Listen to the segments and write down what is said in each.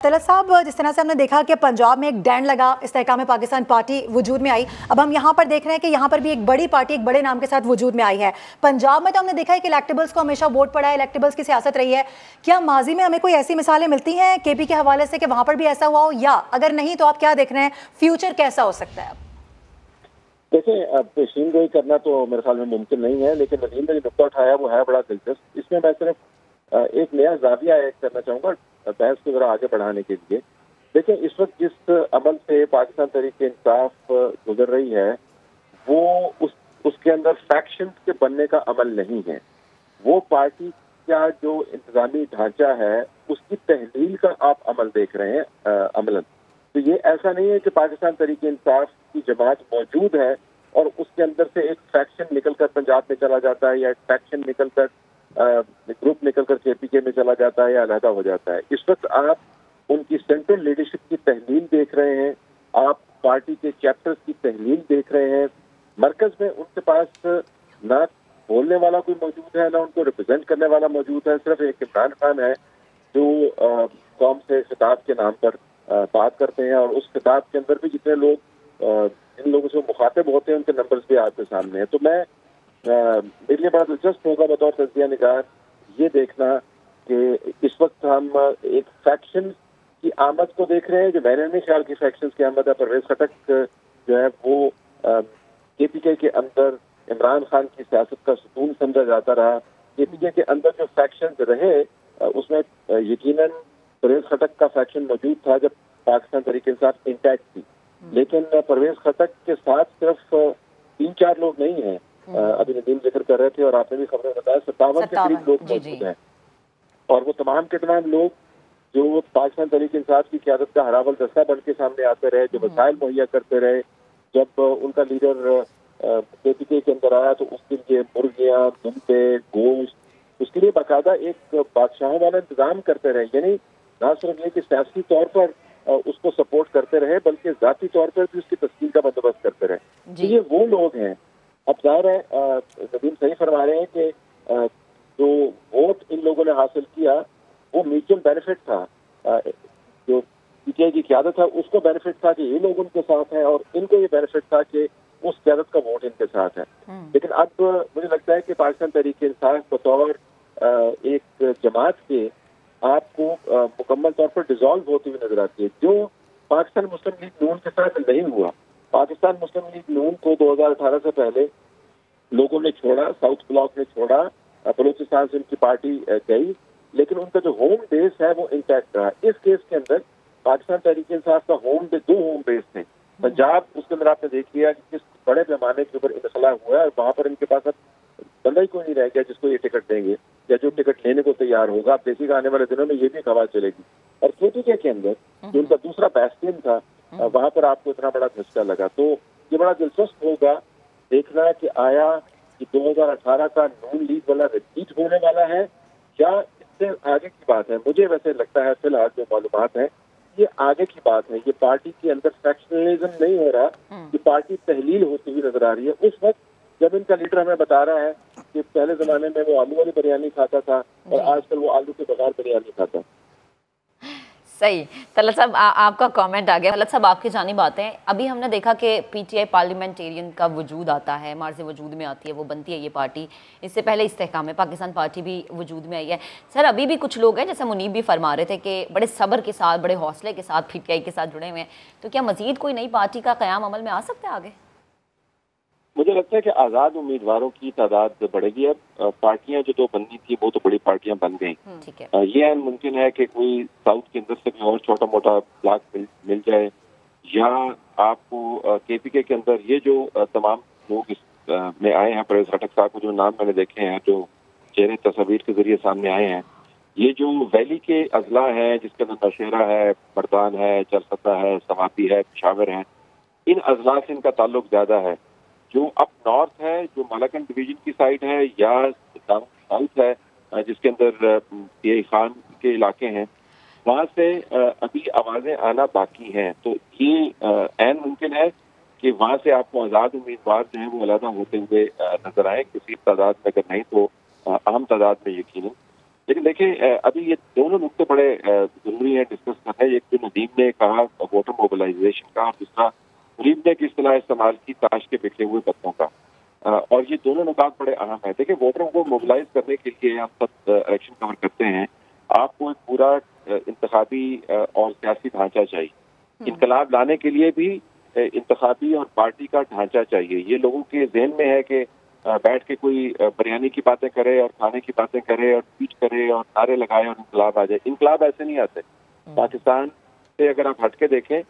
तलत साहब, जिस तरह से हमने देखा कि पंजाब में एक डैंड लगा, इस्तेहकाम पाकिस्तान पार्टी वजूद में आई। अब हम यहाँ पर देख रहे हैं कि यहाँ पर भी एक बड़ी पार्टी एक बड़े नाम के साथ वजूद में आई है। पंजाब में तो हमने देखा है कि इलेक्टेबल्स को हमेशा वोट पड़ा है, इलेक्टेबल्स की सियासत रही है। क्या माजी में हमें कोई ऐसी मिसालें मिलती हैं केपी के हवाले से कि वहाँ पर भी ऐसा हुआ हो, या अगर नहीं तो आप क्या देख रहे हैं, फ्यूचर कैसा हो सकता है? देखिए, अब पेशीन गोई करना तो मेरे ख्याल में मुमकिन नहीं है, लेकिन नदीम ने जो नुकता उठाया वो है बड़ा दिलचस्प। इसमें मैं सिर्फ एक नया जाविया ऐड करना चाहूंगा बहस को जरा आगे बढ़ाने के लिए। देखिए, इस वक्त जिस अमल से पाकिस्तान तहरीक-ए-इंसाफ गुजर रही है वो उसके अंदर फैक्शन के बनने का अमल नहीं है। वो पार्टी का जो इंतजामी ढांचा है उसकी तहलील का आप अमल देख रहे हैं अमलन। तो ये ऐसा नहीं है कि पाकिस्तान तहरीक-ए-इंसाफ की जमात मौजूद है और उसके अंदर से एक फैक्शन निकलकर पंजाब में चला जाता है, या एक फैक्शन निकलकर ग्रुप निकलकर केपीके में चला जाता है या अलहदा हो जाता है। इस वक्त आप उनकी सेंट्रल लीडरशिप की तहलील देख रहे हैं, आप पार्टी के चैप्टर्स की तहलील देख रहे हैं। मरकज में उनके पास ना बोलने वाला कोई मौजूद है, ना उनको रिप्रेजेंट करने वाला मौजूद है। सिर्फ एक इमरान खान है जो कौम से खिताब के नाम पर बात करते हैं, और उस खिताब के अंदर भी जितने लोग जिन लोगों से मुखातिब होते हैं उनके नंबर्स भी आपके सामने हैं। तो मैं मेरे लिए बड़ा दिलचस्प होगा बतौर तज्जिया निगार ये देखना कि इस वक्त हम एक फैक्शन की आमद को देख रहे हैं जो मैंने नहीं ख्याल की फैक्शन की आमद है। परवेज खटक जो है वो केपीके के अंदर इमरान खान की सियासत का सुकून समझा जाता रहा। केपीके के अंदर जो फैक्शन रहे उसमें यकीनन परवेज खटक का फैक्शन मौजूद था जब पाकिस्तान तहरीक-ए-इंसाफ इंटैक्ट थी, लेकिन परवेज खटक के साथ सिर्फ 3-4 लोग नहीं हैं। अभी नदीम जिक्र कर रहे थे और आपने भी खबरें बताया 57 के करीब लोग मौजूद हैं, और वो तमाम के तमाम लोग जो पाकिस्तान तहरीक-ए-इंसाफ की क़यादत का हरावल दस्ता बन के सामने आते रहे, जो वसाइल मुहैया करते रहे। जब उनका लीडर केपीके के अंदर आया तो उसके लिए मुर्गियां, दुम्बे, गोश्त, उसके लिए बाकायदा एक बादशाहों वाला इंतजाम करते रहे। यानी ना सिर्फ ये कि सियासी तौर पर उसको सपोर्ट करते रहे, बल्कि जाती तौर पर भी उसकी तस्कीन का बंदोबस्त करते रहे। तो ये वो लोग हैं। अब जाहिर है नदीम सही फरमा रहे हैं कि जो वोट इन लोगों ने हासिल किया वो म्यूचुअल बेनिफिट था। जो पीटीआई की क़यादत है उसको बेनिफिट था कि ये लोग उनके साथ हैं, और इनको ये बेनिफिट था कि उस क़यादत का वोट इनके साथ है। लेकिन अब मुझे लगता है कि पाकिस्तान तहरीक-ए-इंसाफ बतौर एक जमात के आपको मुकम्मल तौर पर डिसॉल्व होती हुई नजर आती है, जो पाकिस्तान मुस्लिम लीग नून के साथ नहीं हुआ। पाकिस्तान मुस्लिम लीग नून को 2018 से पहले लोगों ने छोड़ा, साउथ ब्लॉक ने छोड़ा, बलूचिस्तान से उनकी पार्टी गई, लेकिन उनका जो होम बेस है वो इंटैक्ट रहा। इस केस के अंदर पाकिस्तान तहरीक-ए-इंसाफ का दो होम बेस थे। पंजाब, उसके अंदर आपने देख लिया कि किस बड़े पैमाने के ऊपर इनखला हुआ है, और वहां पर इनके पास अब बंदा ही कोई नहीं रह गया जिसको ये टिकट देंगे या जो टिकट लेने को तैयार होगा। आप देखिएगा आने वाले दिनों में ये भी खबर चलेगी। और केपीके के अंदर जो उनका दूसरा बैस्टियन था वहां पर आपको इतना बड़ा झटका लगा। तो ये बड़ा दिलचस्प होगा देखना कि आया कि 2018 का नून लीग वाला रिपीट होने वाला है या इससे आगे की बात है। मुझे वैसे लगता है फिलहाल जो मालूमात है ये आगे की बात है। ये पार्टी के अंदर फैक्शनलिज्म नहीं हो रहा, ये पार्टी तहलील होती हुई नजर आ रही है। उस वक्त जब इनका लीडर हमें बता रहा है कि पहले जमाने में वो आलू वाली बिरयानी खाता था और आजकल वो आलू के बगैर बिरयानी खाता। सही। तलत साहब आपका कमेंट आ गया। तलत साहब आपकी जानिब आते हैं। अभी हमने देखा कि पीटीआई पार्लियामेंटेरियन का वजूद आता है, मार्ज वजूद में आती है, वो बनती है ये पार्टी। इससे पहले इस्तेहकाम पाकिस्तान पार्टी भी वजूद में आई है। सर, अभी भी कुछ लोग हैं, जैसे मुनीब भी फरमा रहे थे कि बड़े सब्र के साथ, बड़े हौसले के साथ पीटीआई के साथ जुड़े हुए हैं। तो क्या मजीद कोई नई पार्टी का क़याम अमल में आ सकता है आगे? मुझे लगता है कि आज़ाद उम्मीदवारों की तादाद बढ़ेगी। अब पार्टियां जो तो बननी थी वो तो बड़ी पार्टियां बन गई। ठीक है। ये मुमकिन है कि कोई साउथ के अंदर से भी और छोटा मोटा ब्लॉक मिल जाए, या आपको केपीके के अंदर ये जो तमाम लोग इस में आए हैं, परवेज खटक साहब को जो नाम मैंने देखे हैं, जो चेहरे तस्वीर के जरिए सामने आए हैं, ये जो वैली के अजला है जिसके अंदर नशेरा है, मर्दान है, चरसता है, सवाती है, पेशावर है, इन अजला से इनका ताल्लुक ज्यादा है। जो अप नॉर्थ है, जो मालाकंड डिवीजन की साइड है, या डाउन साउथ है जिसके अंदर पीआई खान के इलाके हैं, वहां से अभी आवाजें आना बाकी हैं। तो ये ऐन मुमकिन है कि वहां से आपको आजाद उम्मीदवार जो है वो अलहदा होते हुए नजर आए, किसी तादाद में, अगर नहीं तो आम तादाद में यकीनन। लेकिन देखिए अभी ये दोनों नुकते बड़े जरूरी है डिस्कस करना। एक तो नदीम ने कहा वोटर मोबिलाइजेशन का, और दूसरा मुनीब ने किस तरह इस्तेमाल की ताश के बिखरे हुए पत्तों का। और ये दोनों नुकात बड़े अहम है। देखिए वोटरों को मोबिलाइज करने के लिए हम सब इलेक्शन कवर करते हैं, आपको एक पूरा इंतखाबी और सियासी ढांचा चाहिए। इनकलाब लाने के लिए भी इंतखाबी और पार्टी का ढांचा चाहिए। ये लोगों के जहन में है कि बैठ के कोई बिरयानी की बातें करे और खाने की बातें करे और ट्वीट करे और नारे लगाए और इनकलाब आ जाए। इनकलाब ऐसे नहीं आते। पाकिस्तान से अगर आप हट के देखें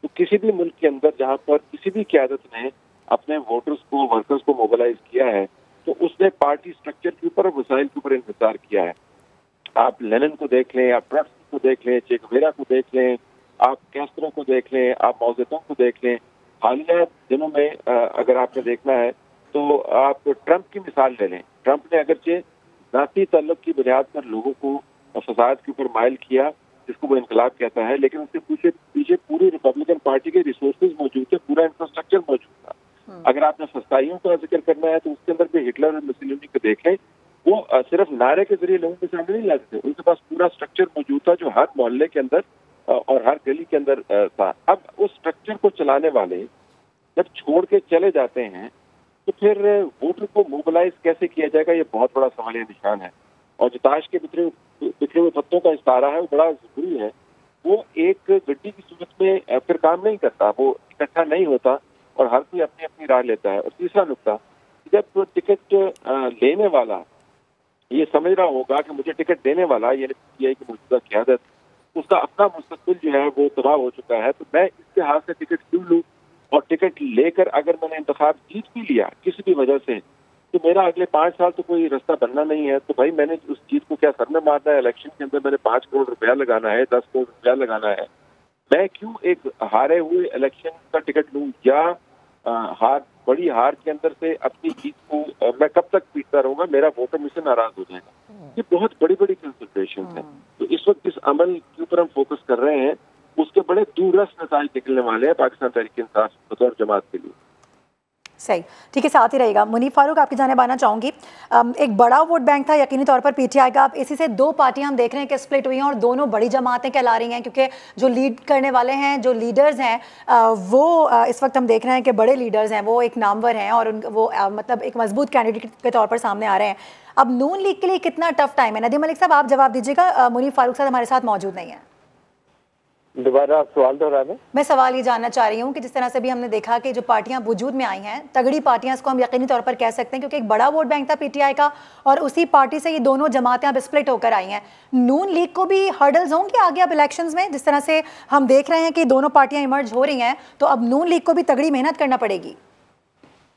तो किसी भी मुल्क के अंदर जहाँ पर किसी भी क़यादत ने अपने वोटर्स को, वर्कर्स को मोबिलाइज किया है, तो उसने पार्टी स्ट्रक्चर के ऊपर और वसाइल के ऊपर इंतजार किया है। आप लेनिन को देख लें, आप ट्रस्ट को देख लें, चे गुवेरा को देख लें, आप कैस्ट्रो को देख लें, आप माओ ज़ेडुंग को देख लें। हालिया दिनों में अगर आपने देखना है तो आप ट्रंप की मिसाल ले लें। ट्रंप ने अगरचे जाती ताल्लुक की बुनियाद पर लोगों को फसाद के ऊपर माइल किया, जिसको वो इनकलाब कहता है, लेकिन उसके पीछे पूरी रिपब्लिकन पार्टी के रिसोर्सेज मौजूद थे, पूरा इंफ्रास्ट्रक्चर मौजूद था। अगर आपने सस्ताइयों का जिक्र करना है तो उसके अंदर भी हिटलर और मुसोलिनी को देखें, वो सिर्फ नारे के जरिए लोगों के सामने नहीं लाते थे, उनके पास पूरा स्ट्रक्चर मौजूद था जो हर मोहल्ले के अंदर और हर गली के अंदर था। अब उस स्ट्रक्चर को चलाने वाले जब छोड़ के चले जाते हैं तो फिर वोटर को मोबिलाइज कैसे किया जाएगा, ये बहुत बड़ा सवालिया निशान है। और जो ताश के बिखरे हुए पत्तों का इस्तारा है वो बड़ा जरूरी है। वो एक गड्डी की सूरत में फिर काम नहीं करता, वो इकट्ठा नहीं होता और हर कोई अपनी अपनी राय लेता है। और तीसरा नुकता, जब टिकट लेने वाला ये समझ रहा होगा कि मुझे टिकट देने वाला यानी पीटीआई की मौजूदा क़यादत, उसका अपना मुस्तकबिल जो है वो तबाह हो चुका है, तो मैं इसके हाथ से टिकट क्यों लूँ? और टिकट लेकर अगर मैंने इंतखाब जीत भी लिया किसी भी वजह से, तो मेरा अगले 5 साल तो कोई रास्ता बनना नहीं है। तो भाई मैंने उस जीत को क्या सर में मारना है? इलेक्शन के अंदर मैंने 5 करोड़ रुपया लगाना है, 10 करोड़ रुपया लगाना है। मैं क्यों एक हारे हुए इलेक्शन का टिकट लूँ, या बड़ी हार के अंदर से अपनी जीत को मैं कब तक पीटता रहूंगा? मेरा वोटर मुझसे नाराज हो जाएगा। ये बहुत बड़ी बड़ी कंसिडरेशन है। तो इस वक्त जिस अमल के ऊपर हम फोकस कर रहे हैं उसके बड़े दूरदर्श नतीजे निकलने वाले हैं पाकिस्तान तहरीक इंसाफ बतौर जमात के लिए। सही, ठीक है, साथ ही रहेगा। मुनीब फारूक, आपकी जानिब आना चाहूंगी। एक बड़ा वोट बैंक था यकीनी तौर पर पीटीआई का। अब इसी से दो पार्टियां हम देख रहे हैं कि स्प्लिट हुई हैं और दोनों बड़ी जमातें कहला रही हैं, क्योंकि जो लीड करने वाले हैं, जो लीडर्स हैं, वो इस वक्त हम देख रहे हैं कि बड़े लीडर्स हैं, वो एक नामवर हैं और वो मतलब एक मजबूत कैंडिडेट के तौर पर सामने आ रहे हैं। अब नून लीग के लिए कितना टफ टाइम है? नदीम मलिक साहब, आप जवाब दीजिएगा। मुनीब फारूक साहब हमारे साथ मौजूद नहीं है। दोबारा आप सवाल दोहरा दें। मैं सवाल ये जानना चाह रही हूँ कि जिस तरह से भी हमने देखा कि जो पार्टियां वजूद में आई हैं, तगड़ी पार्टियां, इसको हम यकीनी तौर पर कह सकते हैं, क्योंकि एक बड़ा वोट बैंक था पीटीआई का और उसी पार्टी से ये दोनों जमातें अब स्प्लिट होकर आई हैं। नून लीग को भी हर्डल्स होंगे आगे अब इलेक्शंस में? जिस तरह से हम देख रहे हैं कि दोनों पार्टियां इमर्ज हो रही हैं, तो अब नून लीग को भी तगड़ी मेहनत करना पड़ेगी।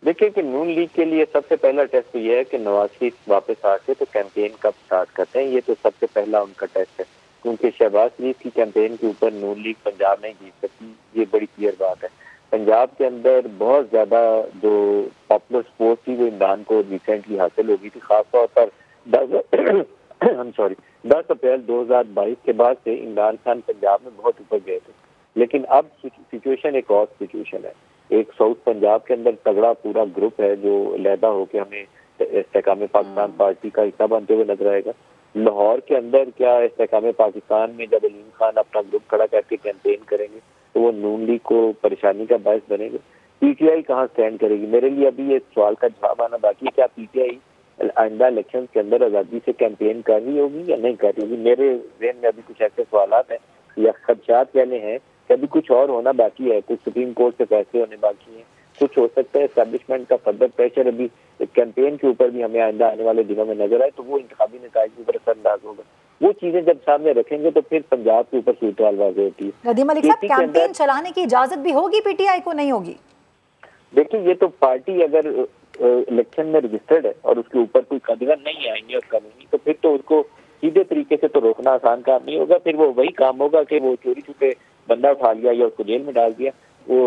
देखिए कि नून लीग के लिए सबसे पहला टेस्ट तो ये है कि नवाज शरीफ वापस आके तो कैंपेन कब स्टार्ट करते हैं। ये तो सबसे पहला उनका टेस्ट है, क्योंकि शहबाज शरीफ की कैंपेन के ऊपर नून लीग पंजाब नहीं जीत सकती, ये बड़ी क्लियर बात है। पंजाब के अंदर बहुत ज्यादा जो पॉपुलर सपोर्ट थी वो इमरान को रिसेंटली हासिल हो गई थी, खासतौर पर 10 अप्रैल 2022 के बाद से इमरान खान पंजाब में बहुत ऊपर गए थे। लेकिन अब सिचुएशन एक और सिचुएशन है। एक साउथ पंजाब के अंदर तगड़ा पूरा ग्रुप है जो लैदा होकर हमें इस्तेकाम पाकिस्तान पार्टी का हिस्सा बनते हुए नजर आएगा। लाहौर के अंदर क्या इस्तेकाम पाकिस्तान में जब अलीम खान अपना ग्रुप खड़ा करके कैंपेन करेंगे तो वो नून लीग को परेशानी का बायस बनेगा। पीटीआई कहाँ स्टैंड करेगी? मेरे लिए अभी ये सवाल का जवाब आना बाकी है, क्या पीटीआई आइंदा इलेक्शन के अंदर आज़ादी से कैंपेन कर रही होगी या नहीं कर रही होगी? मेरे जहन में अभी कुछ ऐसे सवाल हैं या खदशात पहले हैं कि अभी कुछ और होना बाकी है, कुछ सुप्रीम कोर्ट से फैसले होने बाकी हैं, कुछ हो सकता है एस्टैब्लिशमेंट का फर्दर प्रेशर अभी कैंपेन के ऊपर भी हमें आइंदा आने वाले दिनों में नजर आए, तो वो इंतखाबी नतीजे के ऊपर असरअंदाज होगा। वो चीजें जब सामने रखेंगे तो फिर पंजाब के ऊपर सूरत वाज़ेह होती है। नदीम मलिक साहब, कैंपेन चलाने की इजाजत भी होगी पीटीआई को, नहीं होगी? देखिए, ये तो पार्टी अगर इलेक्शन में रजिस्टर्ड है और उसके ऊपर कोई कदगन नहीं आएंगे और कानूनी, तो फिर तो उसको सीधे तरीके से तो रोकना आसान काम नहीं होगा। फिर वो वही काम होगा कि वो चोरी छुपे बंदा उठा लिया या उसको जेल में डाल दिया। वो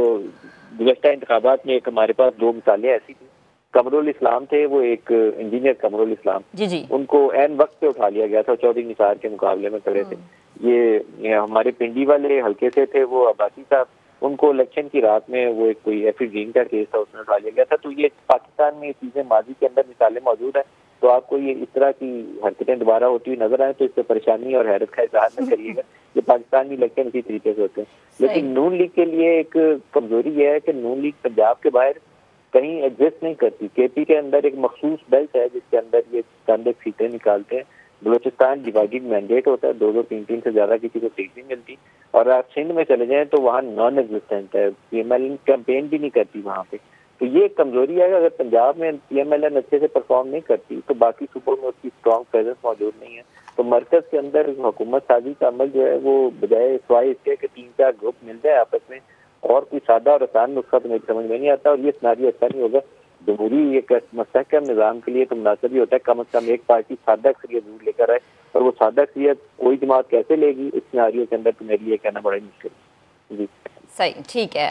गुज़श्ता इंतखाबात में एक हमारे पास 2 मिसालें ऐसी थी। कमरुल इस्लाम थे, वो एक इंजीनियर कमरुल इस्लाम, जी। उनको एन वक्त पे उठा लिया गया था, चौधरी निसार के मुकाबले में खड़े थे। ये हमारे पिंडी वाले हल्के से थे, वो अब्बासी साहब, उनको इलेक्शन की रात में वो एक कोई एफिडीन का केस था, उसमें उठा लिया गया था। तो ये पाकिस्तान में ये चीजें माजी के अंदर मिसालें मौजूद है। तो आपको ये इस तरह की हरकतें दोबारा होती हुई नजर आए तो इससे परेशानी और हैरत का इजहार न करिएगा। ये पाकिस्तानी इलेक्शन इसी तरीके से होते हैं। लेकिन नून लीग के लिए एक कमजोरी यह है कि नून लीग पंजाब के बाहर कहीं एडजस्ट नहीं करती। केपी के अंदर एक मखसूस बेल्ट है जिसके अंदर ये चंद एक सीटें निकालते हैं। बलोचिस्तान डिवाइडेड मैंडेट होता है, 2-2 3-3 से ज्यादा किसी को सीट नहीं मिलती। और आप सिंध में चले जाएं तो वहाँ नॉन एग्जिस्टेंट है, पीएमएल कैंपेन भी नहीं करती वहाँ पे। तो ये एक कमजोरी है। अगर पंजाब में पीएमएलएन अच्छे से परफॉर्म नहीं करती तो बाकी सूबों में उसकी स्ट्रॉन्ग प्रेजेंस मौजूद नहीं है। तो मरकज के अंदर हुकूमत साजी का अमल जो है वो बजाय सिवाय इसके कि 3-4 ग्रुप मिल जाए आपस में, और कोई सादा और आसान नुस्खा तो मेरी समझ में नहीं आता। और ये सिनारियो अच्छा नहीं होगा। जमहूरी एक मुस्तहकम निज़ाम के लिए तो मुनासिब ही होता है कम से कम एक पार्टी सादा अक्सरियत जरूर लेकर आए। और वो सादा अक्सरियत कोई जमात कैसे लेगी इस सिनारियो के अंदर, तो मेरे लिए कहना बड़ा ही मुश्किल है। जी सही, ठीक है।